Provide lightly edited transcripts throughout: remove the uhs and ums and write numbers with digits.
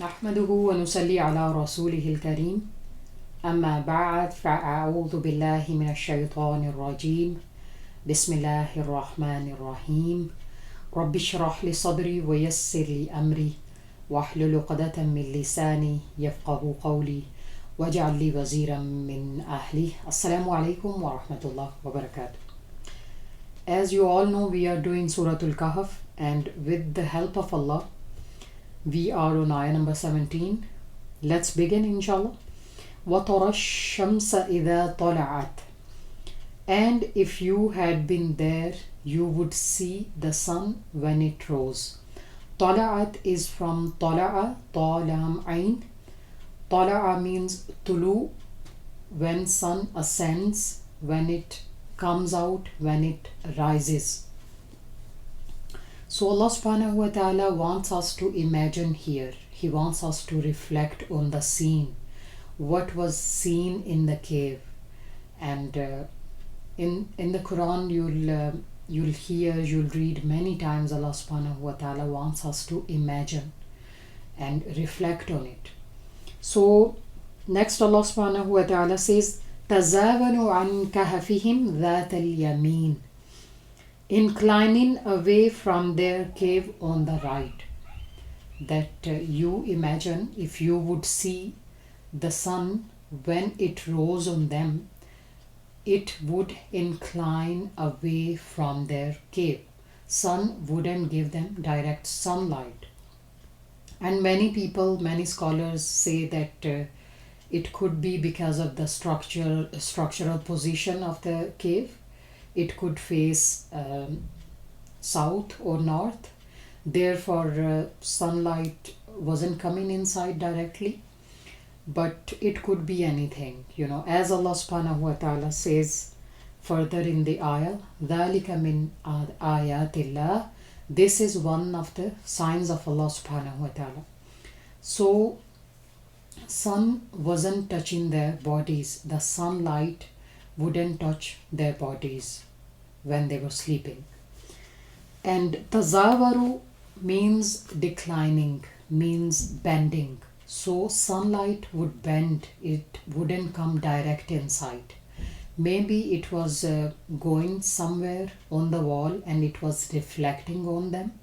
نحمده ونصلي على رسوله الكريم أما بعد فأعوذ بالله من الشيطان الرجيم بسم الله الرحمن الرحيم رب اشرح لي صدري ويسر لي أمري واحلل عقدة من لساني يفقه قولي واجعل لي وزيرا من أهلي. Assalamu alaikum wa rahmatullah wa barakatuh. As you all know, we are doing Suratul kahaf, and with the help of Allah we are on ayah number 17. Let's begin, inshallah. وَتَرَى الشَّمْسَ إِذَا طَلَعَتْ. And if you had been there, you would see the sun when it rose. طَلَعَتْ is from طَلَعَ, طَالَام عَين. طَلَعَ means tulu, when sun ascends, when it comes out, when it rises. So Allah subhanahu wa ta'ala wants us to imagine here. He wants us to reflect on the scene, what was seen in the cave. And in the Quran you'll read many times Allah subhanahu wa ta'ala wants us to imagine and reflect on it. So next Allah subhanahu wa ta'ala says تَزَاوَنُوا عَنْ كَهَفِهِمْ ذَاتَ الْيَمِينِ, inclining away from their cave on the right. That you imagine if you would see the sun when it rose on them, it would incline away from their cave. Sun wouldn't give them direct sunlight. And many scholars say that it could be because of the structural position of the cave. It could face south or north, therefore sunlight wasn't coming inside directly. But it could be anything, as Allah subhanahu wa ta'ala says further in the ayah, ذَلِكَ مِنْ آيَاتِ اللَّهِ. This is one of the signs of Allah subhanahu wa ta'ala. So sun wasn't touching their bodies, the sunlight wouldn't touch their bodies when they were sleeping. And tazawaru means declining, means bending. So sunlight would bend, it wouldn't come direct inside. Maybe it was going somewhere on the wall and it was reflecting on them.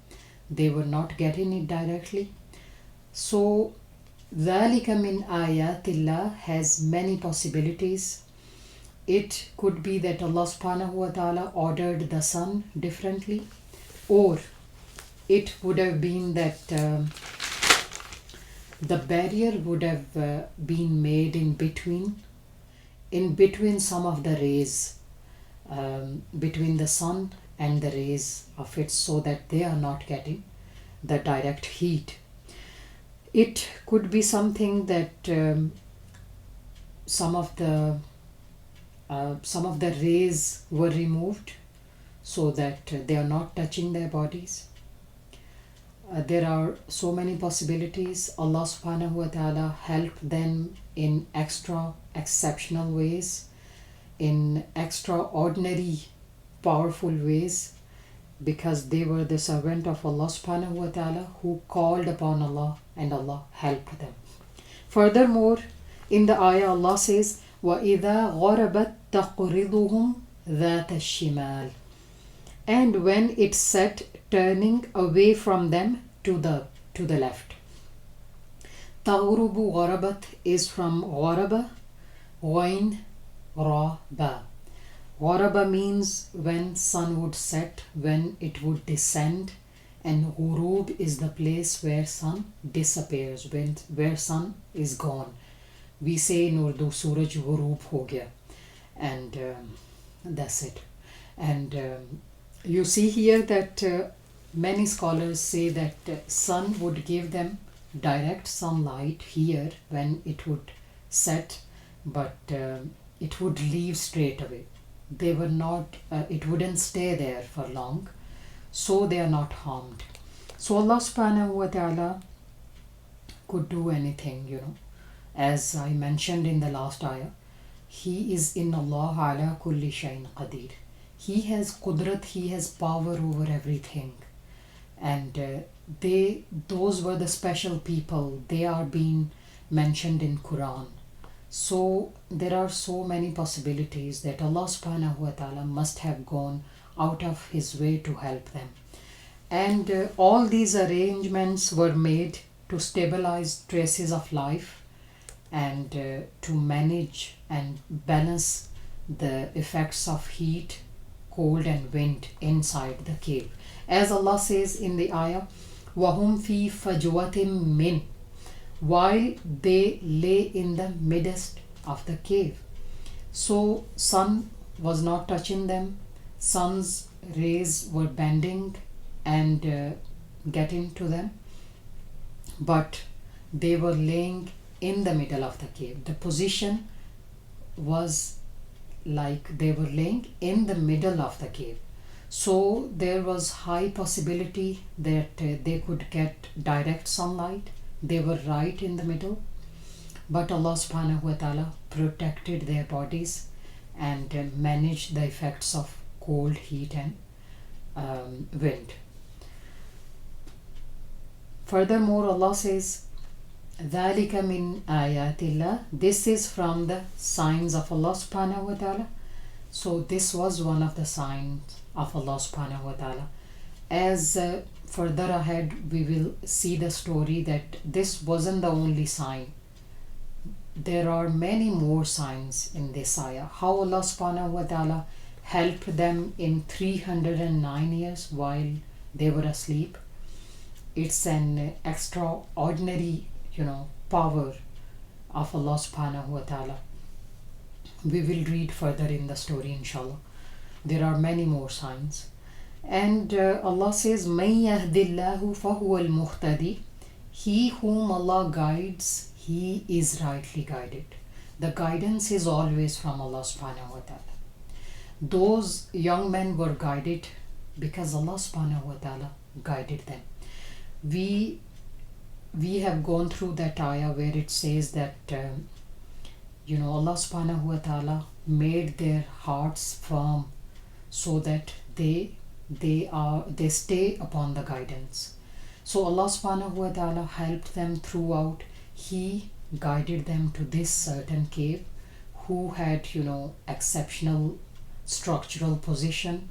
They were not getting it directly. So ذَلِكَ مِنْ آيَاتِ اللَّهِ has many possibilities. It could be that Allah subhanahu wa ta'ala ordered the sun differently, or it would have been that the barrier would have been made in between some of the rays, between the sun and the rays of it, so that they are not getting the direct heat. It could be something that some of the rays were removed so that they are not touching their bodies. There are so many possibilities. Allah subhanahu wa ta'ala helped them in exceptional ways, in extraordinary powerful ways, because they were the servant of Allah subhanahu wa ta'ala who called upon Allah and Allah helped them. Furthermore, in the ayah Allah says وَإِذَا غَرَبَتْ تَقْرِضُهُمْ ذَاتَ الشِّمَالِ. And when it set, turning away from them to the left. تَغْرُبُ غَرَبَتْ is from غَرَبَ, غَيْن, را, ba. غَرَبَ means when sun would set, when it would descend, and غُروب is the place where sun disappears, where sun is gone. We say in Urdu, Suraj ghuroob ho gaya, and that's it. And you see here that many scholars say that sun would give them direct sunlight here when it would set, but it would leave straight away. They were not, it wouldn't stay there for long, so they are not harmed. So Allah subhanahu wa ta'ala could do anything, as I mentioned in the last ayah. He is in Allah ala kulli shayin qadir. He has qudrat, he has power over everything. And those were the special people. They are being mentioned in Quran. So there are so many possibilities that Allah subhanahu wa ta'ala must have gone out of his way to help them. And all these arrangements were made to stabilize traces of life and to manage and balance the effects of heat, cold, and wind inside the cave. As Allah says in the ayah, وَهُمْ فِي فَجْوَةٍ مِّنْ, while they lay in the midst of the cave. So sun was not touching them, sun's rays were bending and getting to them, but they were laying in the middle of the cave. The position was like they were laying in the middle of the cave. So there was high possibility that they could get direct sunlight. They were right in the middle, but Allah subhanahu wa ta'ala protected their bodies and managed the effects of cold, heat, and wind. Furthermore, Allah says, ذَلِكَ مِنْ آيَاتِ اللَّهِ, this is from the signs of Allah subhanahu wa ta'ala. So this was one of the signs of Allah subhanahu wa ta'ala. As further ahead we will see the story that this wasn't the only sign. There are many more signs in this ayah. How Allah subhanahu wa ta'ala helped them in 309 years while they were asleep. It's an extraordinary, power of Allah subhanahu wa ta'ala. We will read further in the story, inshallah. There are many more signs. And Allah says, مَن يَهْدِ اللَّهُ فَهُوَ الْمُهْتَدِي, he whom Allah guides, he is rightly guided. The guidance is always from Allah subhanahu wa ta'ala. Those young men were guided because Allah subhanahu wa ta'ala guided them. We have gone through that ayah where it says that Allah subhanahu wa ta'ala made their hearts firm so that they stay upon the guidance. So Allah subhanahu wa ta'ala helped them throughout. He guided them to this certain cave who had exceptional structural position.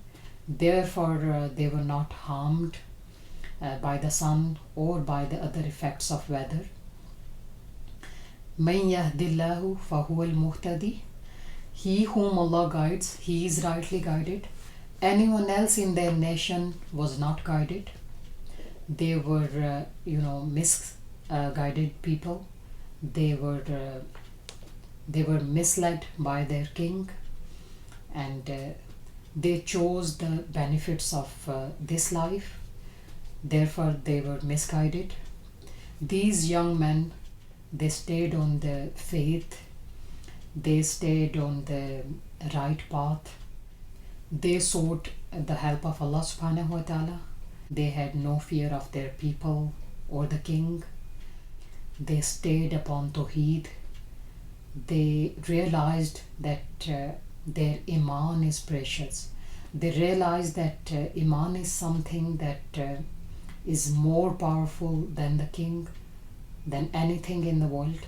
Therefore they were not harmed by the sun or by the other effects of weather. مَن يَهْدِ اللَّهُ فَهُوَ الْمُهْتَدِي, he whom Allah guides, he is rightly guided. Anyone else in their nation was not guided. They were misguided people. They were misled by their king, and they chose the benefits of this life. Therefore they were misguided. These young men, they stayed on the faith, they stayed on the right path, they sought the help of Allah subhanahu wa ta'ala. They had no fear of their people or the king. They stayed upon Tawheed. They realized that their Iman is precious. They realized that Iman is something that is more powerful than the king, than anything in the world.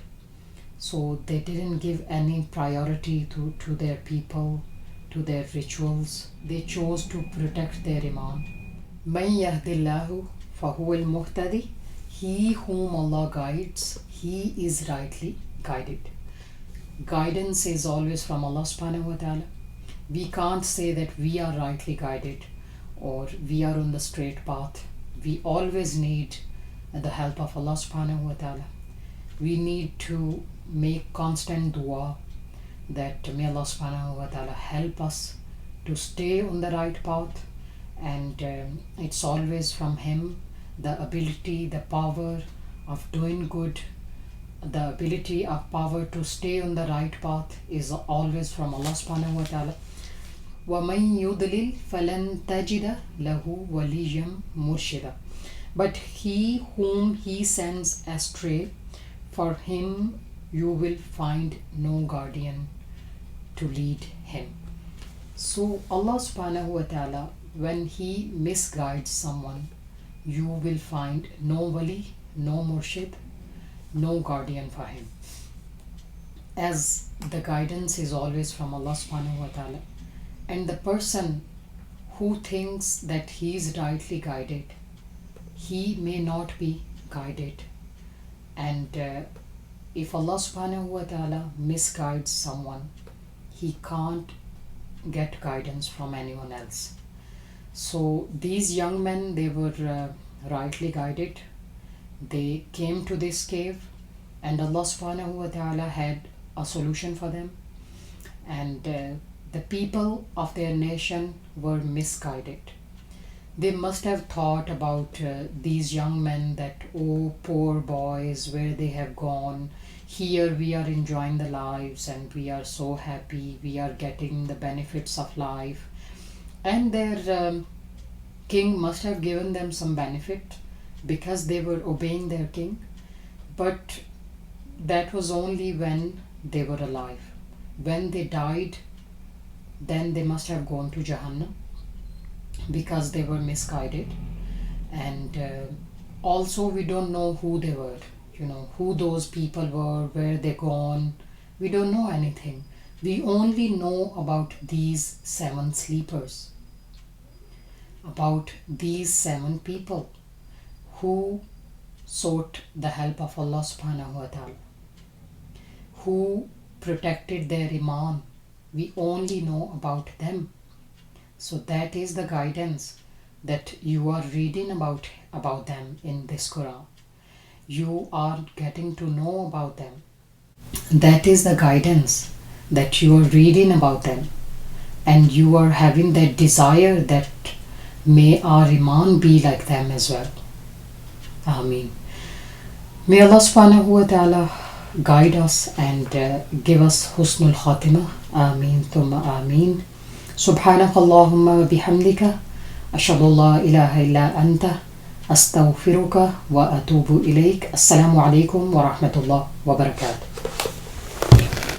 So they didn't give any priority to their people, to their rituals. They chose to protect their Iman. مَن يَهْدِ اللَّهُ فَهُوَ الْمُهْتَدِي, he whom Allah guides, he is rightly guided. Guidance is always from Allah subhanahu wa ta'ala. We can't say that we are rightly guided or we are on the straight path. We always need the help of Allah subhanahu wa ta'ala. We need to make constant dua that may Allah subhanahu wa ta'ala help us to stay on the right path, and it's always from Him. The ability, the power of doing good, the ability of power to stay on the right path is always from Allah subhanahu wa ta'ala. وَمَن يُضْلِلْ فَلَن تَجِدَ لَهُ وَلِيًّا مُرْشِدًا, but he whom He sends astray, for him you will find no guardian to lead him. So Allah subhanahu wa ta'ala, when He misguides someone, you will find no wali, no murshid, no guardian for him, as the guidance is always from Allah subhanahu wa ta'ala. And the person who thinks that he is rightly guided, he may not be guided. And if Allah subhanahu wa ta'ala misguides someone, he can't get guidance from anyone else. So these young men, they were rightly guided. They came to this cave, and Allah subhanahu wa ta'ala had a solution for them. And the people of their nation were misguided. They must have thought about these young men that, oh, poor boys, where they have gone. Here we are enjoying the lives and we are so happy, we are getting the benefits of life. And their king must have given them some benefit because they were obeying their king. But that was only when they were alive. When they died, then they must have gone to Jahannam because they were misguided. And also we don't know who they were, who those people were, where they gone. We don't know anything. We only know about these 7 sleepers, about these 7 people who sought the help of Allah subhanahu wa ta'ala, who protected their iman. We only know about them. So that is the guidance that you are reading about them in this Quran. You are getting to know about them. That is the guidance that you are reading about them. And you are having that desire that may our iman be like them as well. Ameen. May Allah subhanahu wa ta'ala guide us and give us husnul khatimah. Ameen thumma ameen. سبحانك اللهم وبحمدك أشهد أن لا إله إلا أنت أستغفرك وأتوب إليك. السلام عليكم ورحمة الله وبركاته.